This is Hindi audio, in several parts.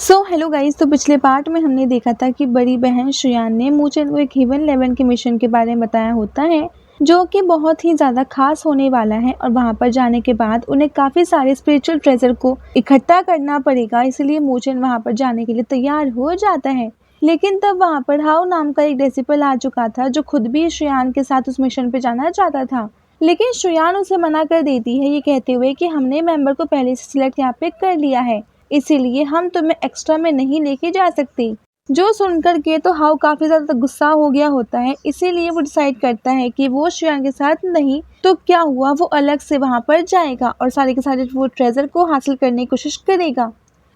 Hello guys. तो पिछले पार्ट में हमने देखा था कि बड़ी बहन श्रेयान ने मूचेन को एक हेवन 11 के मिशन के बारे में बताया होता है, जो कि बहुत ही ज़्यादा खास होने वाला है। और वहाँ पर जाने के बाद उन्हें काफ़ी सारे स्पिरिचुअल ट्रेजर को इकट्ठा करना पड़ेगा, इसलिए मूचेन वहाँ पर जाने के लिए तैयार हो जाता है। लेकिन तब वहाँ पर हाउ नाम का एक डिसिपल आ चुका था, जो खुद भी श्रेयान के साथ उस मिशन पर जाना चाहता था। लेकिन श्रेयान उसे मना कर देती है, ये कहते हुए कि हमने मेंबर को पहले से सिलेक्ट यहाँ पे कर लिया है, इसीलिए हम तुम्हें एक्स्ट्रा में नहीं लेके जा सकते। जो सुनकर के तो हाउ काफ़ी ज़्यादा गुस्सा हो गया होता है, इसीलिए वो डिसाइड करता है कि वो श्रेयान के साथ नहीं तो क्या हुआ, वो अलग से वहाँ पर जाएगा और सारे के सारे वो ट्रेजर को हासिल करने की कोशिश करेगा।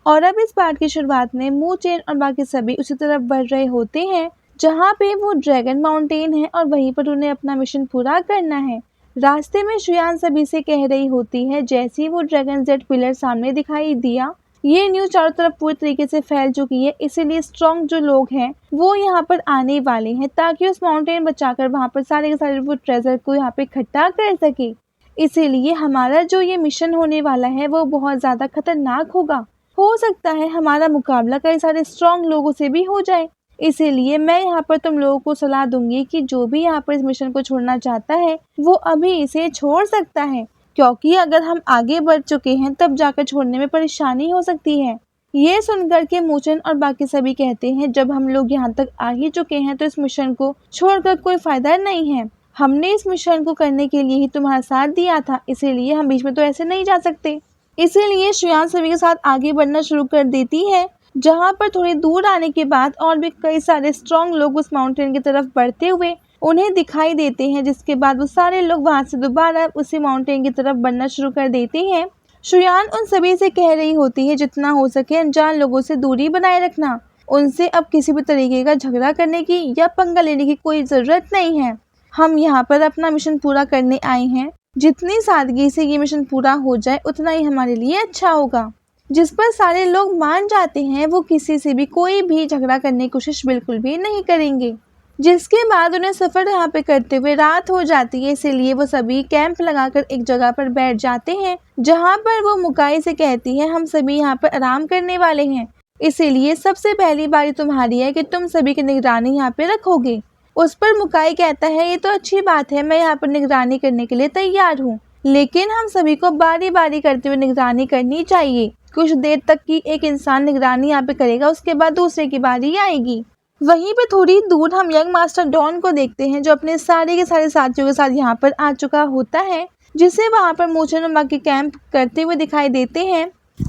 और अब इस पार्ट की शुरुआत में मूचेन और बाकी सभी उसी तरफ बढ़ रहे होते हैं जहाँ पे वो ड्रैगन माउंटेन है और वहीं पर उन्हें अपना मिशन पूरा करना है। रास्ते में श्रेयान सभी से कह रही होती है, जैसे ही वो ड्रैगन जेट पिलर सामने दिखाई दिया, ये न्यूज़ चारों तरफ पूरी तरीके से फैल चुकी है, इसीलिए स्ट्रॉन्ग जो लोग हैं वो यहाँ पर आने वाले हैं ताकि उस माउंटेन बचाकर वहाँ पर सारे के सारे वो ट्रेजर को यहाँ पे इकट्ठा कर सके। इसीलिए हमारा जो ये मिशन होने वाला है वो बहुत ज़्यादा खतरनाक होगा। हो सकता है हमारा मुकाबला कई सारे स्ट्रॉन्ग लोगों से भी हो जाए, इसीलिए मैं यहाँ पर तुम लोगों को सलाह दूंगी कि जो भी यहाँ पर इस मिशन को छोड़ना चाहता है वो अभी इसे छोड़ सकता है, क्योंकि अगर हम आगे बढ़ चुके हैं तब जाकर छोड़ने में परेशानी हो सकती है। ये सुनकर के मूचेन और बाकी सभी कहते हैं, जब हम लोग यहाँ तक आ ही चुके हैं तो इस मिशन को छोड़कर कोई फायदा नहीं है। हमने इस मिशन को करने के लिए ही तुम्हारा साथ दिया था, इसीलिए हम बीच में तो ऐसे नहीं जा सकते। इसीलिए श्रेयान सभी के साथ आगे बढ़ना शुरू कर देती है, जहाँ पर थोड़ी दूर आने के बाद और भी कई सारे स्ट्रॉन्ग लोग उस माउंटेन की तरफ बढ़ते हुए उन्हें दिखाई देते हैं, जिसके बाद वो सारे लोग वहां से दोबारा उसी माउंटेन की तरफ बढ़ना शुरू कर देते हैं। श्रेयान उन सभी से कह रही होती है, जितना हो सके अनजान लोगों से दूरी बनाए रखना, उनसे अब किसी भी तरीके का झगड़ा करने की या पंगा लेने की कोई ज़रूरत नहीं है। हम यहाँ पर अपना मिशन पूरा करने आए हैं, जितनी सादगी से ये मिशन पूरा हो जाए उतना ही हमारे लिए अच्छा होगा। जिस पर सारे लोग मान जाते हैं, वो किसी से भी कोई भी झगड़ा करने की कोशिश बिल्कुल भी नहीं करेंगे। जिसके बाद उन्हें सफ़र यहाँ पे करते हुए रात हो जाती है, इसीलिए वो सभी कैंप लगाकर एक जगह पर बैठ जाते हैं, जहाँ पर वो मुकाई से कहती है, हम सभी यहाँ पर आराम करने वाले हैं, इसीलिए सबसे पहली बारी तुम्हारी है कि तुम सभी की निगरानी यहाँ पे रखोगे। उस पर मुकाई कहता है, ये तो अच्छी बात है, मैं यहाँ पर निगरानी करने के लिए तैयार हूँ, लेकिन हम सभी को बारी बारी करते हुए निगरानी करनी चाहिए। कुछ देर तक की एक इंसान निगरानी यहाँ पे करेगा, उसके बाद दूसरे की बारी आएगी। वहीं पे थोड़ी दूर हम यंग मास्टर डॉन को देखते हैं, जो अपने सारे के सारे साथियों के साथ यहाँ पर आ चुका होता है, जिसे वहाँ पर मूचेन और बाकी कैंप करते हुए दिखाई देते हैं।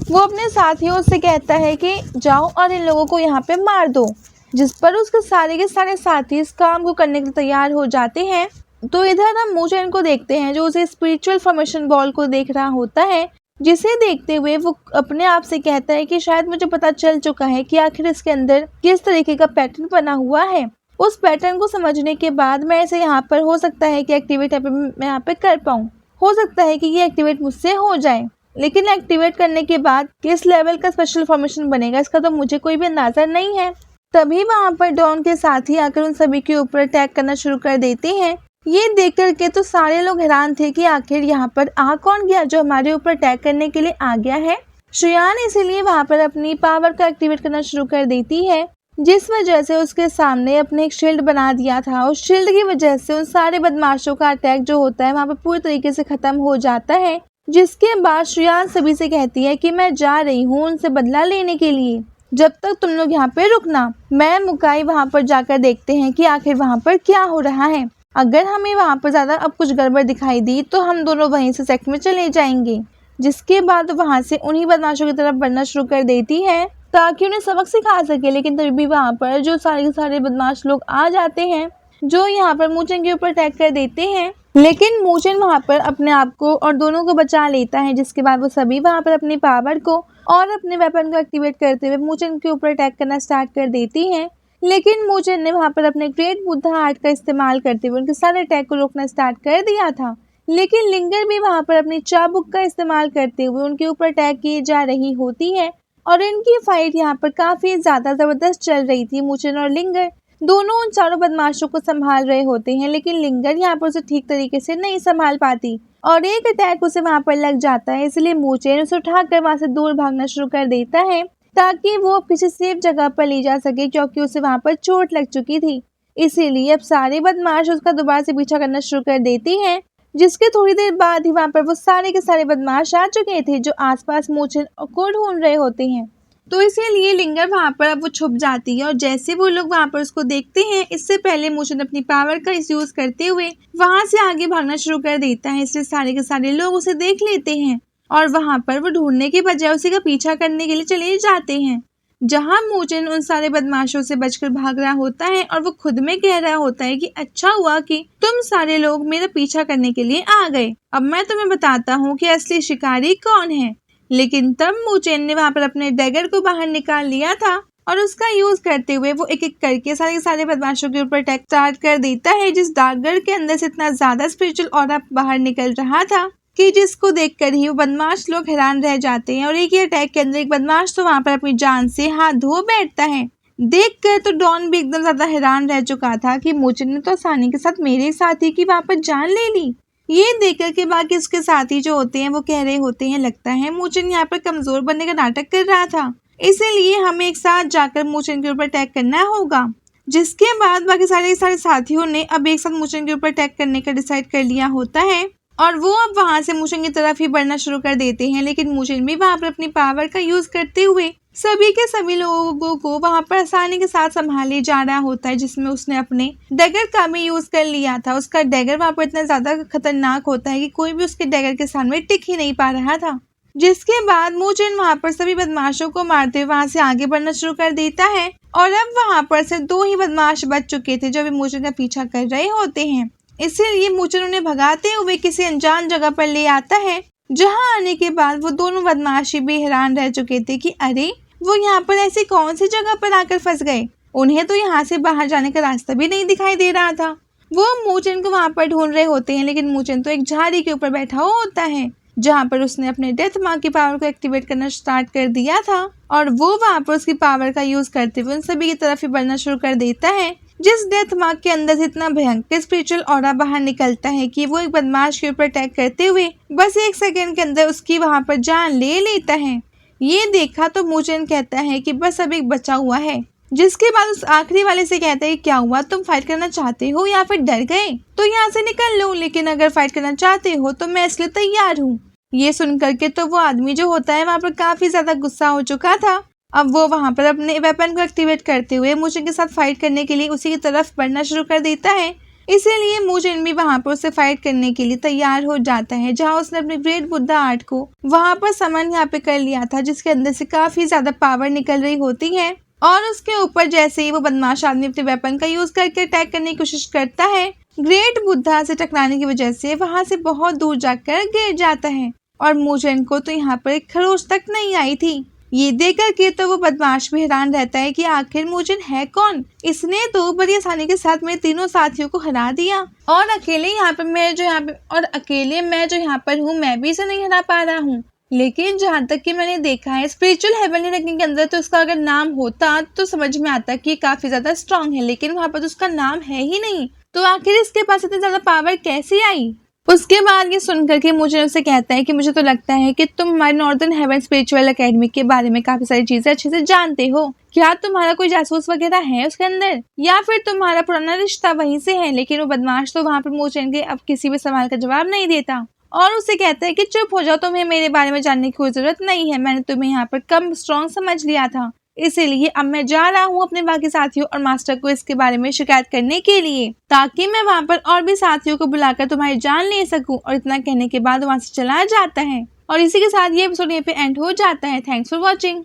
वो अपने साथियों से कहता है कि जाओ और इन लोगों को यहाँ पे मार दो, जिस पर उसके सारे के सारे साथी इस काम को करने के लिए तैयार हो जाते हैं। तो इधर हम मूचेन को देखते हैं, जो उसे स्पिरिचुअल फॉर्मेशन बॉल को देख रहा होता है, जिसे देखते हुए वो अपने आप से कहता है कि शायद मुझे पता चल चुका है कि आखिर इसके अंदर किस तरीके का पैटर्न बना हुआ है। उस पैटर्न को समझने के बाद मैं इसे यहाँ पर हो सकता है कि एक्टिवेट मैं यहाँ पे कर पाऊँ, हो सकता है कि ये एक्टिवेट मुझसे हो जाए, लेकिन एक्टिवेट करने के बाद किस लेवल का स्पेशल फॉर्मेशन बनेगा इसका तो मुझे कोई भी अंदाज़ा नहीं है। तभी वहाँ पर डॉन के साथी आकर उन सभी के ऊपर अटैक करना शुरू कर देते हैं। ये देख कर के तो सारे लोग हैरान थे कि आखिर यहाँ पर आ कौन गया जो हमारे ऊपर अटैक करने के लिए आ गया है। श्रेयान इसीलिए वहाँ पर अपनी पावर को एक्टिवेट करना शुरू कर देती है, जिस वजह से उसके सामने अपने एक शील्ड बना दिया था। उस शील्ड की वजह से उन सारे बदमाशों का अटैक जो होता है वहाँ पर पूरी तरीके से ख़त्म हो जाता है। जिसके बाद श्रेयान सभी से कहती है कि मैं जा रही हूँ उनसे बदला लेने के लिए, जब तक तुम लोग यहाँ पे रुकना। मैं मुकाई वहाँ पर जाकर देखते हैं कि आखिर वहाँ पर क्या हो रहा है। अगर हमें वहाँ पर ज़्यादा अब कुछ गड़बड़ दिखाई दी तो हम दोनों वहीं से सेक्ट में चले जाएंगे। जिसके बाद वहाँ से उन्हीं बदमाशों की तरफ बढ़ना शुरू कर देती है ताकि उन्हें सबक सिखा सके। लेकिन तभी भी वहाँ पर जो सारे के सारे बदमाश लोग आ जाते हैं, जो यहाँ पर मूचेन के ऊपर अटैक कर देते हैं, लेकिन मूचेन वहाँ पर अपने आप को और दोनों को बचा लेता है। जिसके बाद वो सभी वहाँ पर अपनी पावर को और अपने वेपन को एक्टिवेट करते हुए मूचेन के ऊपर अटैक करना स्टार्ट कर देती हैं। लेकिन मूचेन ने वहाँ पर अपने ग्रेट बुद्धा आर्ट का इस्तेमाल करते हुए उनके सारे अटैक को रोकना स्टार्ट कर दिया था। लेकिन लिंगर भी वहाँ पर अपनी चाबुक का इस्तेमाल करते हुए उनके ऊपर अटैक किए जा रही होती है और इनकी फाइट यहाँ पर काफ़ी ज़्यादा ज़बरदस्त चल रही थी। मूचेन और लिंगर दोनों उन चारों बदमाशों को संभाल रहे होते हैं, लेकिन लिंगर यहाँ पर उसे ठीक तरीके से नहीं संभाल पाती और एक अटैक उसे वहाँ पर लग जाता है। इसलिए मूचेन उसे उठाकर वहाँ से दूर भागना शुरू कर देता है। ताकि वो किसी सेफ जगह पर ले जा सके, क्योंकि उसे वहाँ पर चोट लग चुकी थी। इसीलिए अब सारे बदमाश उसका दोबारा से पीछा करना शुरू कर देती हैं, जिसके थोड़ी देर बाद ही वहाँ पर वो सारे के सारे बदमाश आ चुके थे जो आसपास मोचन को ढूंढ रहे होते हैं। तो इसीलिए लिंगर वहाँ पर अब वो छुप जाती है और जैसे वो लोग वहाँ पर उसको देखते हैं, इससे पहले मोचन अपनी पावर का यूज करते हुए वहाँ से आगे भागना शुरू कर देता है। इसलिए सारे के सारे लोग उसे देख लेते हैं और वहाँ पर वो ढूंढने के बजाय उसी का पीछा करने के लिए चले जाते हैं, जहाँ मोचन उन सारे बदमाशों से बचकर भाग रहा होता है और वो खुद में कह रहा होता है कि अच्छा हुआ कि तुम सारे लोग मेरा पीछा करने के लिए आ गए। अब मैं तुम्हें बताता हूँ कि असली शिकारी कौन है। लेकिन तब मोचन ने वहाँ पर अपने डैगर को बाहर निकाल लिया था और उसका यूज करते हुए वो एक एक करके सारे बदमाशों के ऊपर अटैक स्टार्ट कर देता है, जिस डैगर के अंदर से इतना ज्यादा स्पिरिचुअल ऑरा बाहर निकल रहा था कि जिसको देखकर ही वो बदमाश लोग हैरान रह जाते हैं। और एक ही अटैक के अंदर एक बदमाश तो वहाँ पर अपनी जान से हाथ धो बैठता है। देखकर तो डॉन भी एकदम ज्यादा हैरान रह चुका था कि मोचन ने तो आसानी के साथ मेरे साथी की वहाँ पर जान ले ली। ये देखकर के बाकी उसके साथी जो होते हैं वो कह रहे होते हैं, लगता है मोचन यहाँ पर कमजोर बनने का नाटक कर रहा था, इसीलिए हमें एक साथ जाकर मोचन के ऊपर अटैक करना होगा। जिसके बाद बाकी सारे साथियों ने अब एक साथ मोचन के ऊपर अटैक करने का डिसाइड कर लिया होता है और वो अब वहां से मोचन की तरफ ही बढ़ना शुरू कर देते हैं। लेकिन मोचन भी वहां पर अपनी पावर का यूज करते हुए सभी के सभी लोगों को वहां पर आसानी के साथ संभाले जा रहा होता है, जिसमें उसने अपने डैगर का भी यूज कर लिया था। उसका डैगर वहां पर इतना ज्यादा खतरनाक होता है कि कोई भी उसके डैगर के सामने टिक ही नहीं पा रहा था। जिसके बाद मोचन वहां पर सभी बदमाशों को मारते हुए वहां से आगे बढ़ना शुरू कर देता है और अब वहां पर से 2 ही बदमाश बच चुके थे जो अभी मोचन का पीछा कर रहे होते हैं। इसीलिए मोचन उन्हें भगाते हुए किसी अनजान जगह पर ले आता है, जहां आने के बाद वो दोनों बदमाशी भी हैरान रह चुके थे कि अरे वो यहाँ पर ऐसी कौन सी जगह पर आकर फंस गए। उन्हें तो यहाँ से बाहर जाने का रास्ता भी नहीं दिखाई दे रहा था। वो मोचन को वहां पर ढूंढ रहे होते हैं, लेकिन मोचन तो एक झाड़ी के ऊपर बैठा हुआ होता है, जहाँ पर उसने अपने डेथ मार्क की पावर को एक्टिवेट करना स्टार्ट कर दिया था और वो वहां पर उसकी पावर का यूज करते हुए उन सभी की तरफ ही बढ़ना शुरू कर देता है। जिस डेथ मार्क के अंदर से इतना भयंकर स्पिरिचुअल ऑरा बाहर निकलता है कि वो एक बदमाश के ऊपर अटैक करते हुए बस 1 सेकंड के अंदर उसकी वहां पर जान ले लेता है। ये देखा तो मोचन कहता है कि बस अब एक बचा हुआ है, जिसके बाद उस आखिरी वाले से कहता है क्या हुआ, तुम फाइट करना चाहते हो या फिर डर गए? तो यहाँ से निकल लो, लेकिन अगर फाइट करना चाहते हो तो मैं इसलिए तैयार हूँ। ये सुन करके तो वो आदमी जो होता है वहाँ पर काफी ज्यादा गुस्सा हो चुका था। अब वो वहाँ पर अपने वेपन को एक्टिवेट करते हुए मोचन के साथ फाइट करने के लिए उसी की तरफ बढ़ना शुरू कर देता है। इसीलिए मोचन भी वहाँ पर उससे फाइट करने के लिए तैयार हो जाता है, जहाँ उसने अपने ग्रेट बुद्धा आर्ट को वहाँ पर समन यहाँ पे कर लिया था, जिसके अंदर से काफी ज्यादा पावर निकल रही होती है। और उसके ऊपर जैसे ही वो बदमाश आदमी अपने वेपन का यूज करके अटैक करने की कोशिश करता है, ग्रेट बुद्धा से टकराने की वजह से वहाँ से बहुत दूर जाकर गिर जाता है और मोचन को तो यहाँ पर एक खरोच तक नहीं आई थी। ये देख करके तो वो बदमाश भी हैरान रहता है कि आखिर मोचन है कौन। इसने तो बड़ी आसानी के साथ मेरे तीनों साथियों को हरा दिया और अकेले मैं जो यहाँ पर हूँ मैं भी इसे नहीं हरा पा रहा हूँ। लेकिन जहाँ तक कि मैंने देखा है स्पिरिचुअल हेवनली रैंकिंग के अंदर तो उसका अगर नाम होता तो समझ में आता कि काफी ज्यादा स्ट्रांग है, लेकिन वहाँ पर तो उसका नाम है ही नहीं, तो आखिर इसके पास इतनी ज्यादा पावर कैसे आई। उसके बाद ये सुनकर के मोचन उससे कहता है कि मुझे तो लगता है कि तुम हमारे नॉर्दर्न हेवन स्पिरिचुअल एकेडमी के बारे में काफी सारी चीजें अच्छे से जानते हो। क्या तुम्हारा कोई जासूस वगैरह है उसके अंदर, या फिर तुम्हारा पुराना रिश्ता वहीं से है? लेकिन वो बदमाश तो वहाँ पर मोचन के अब किसी भी सवाल का जवाब नहीं देता और उसे कहता है कि चुप हो जाओ, तुम्हें मेरे बारे में जानने की कोई जरूरत नहीं है। मैंने तुम्हें यहाँ पर कम स्ट्रॉन्ग समझ लिया था, इसीलिए अब मैं जा रहा हूँ अपने बाकी साथियों और मास्टर को इसके बारे में शिकायत करने के लिए, ताकि मैं वहाँ पर और भी साथियों को बुलाकर तुम्हारी जान ले सकूं। और इतना कहने के बाद वहाँ से चला जाता है और इसी के साथ ये एपिसोड यहाँ पे एंड हो जाता है। Thanks for watching.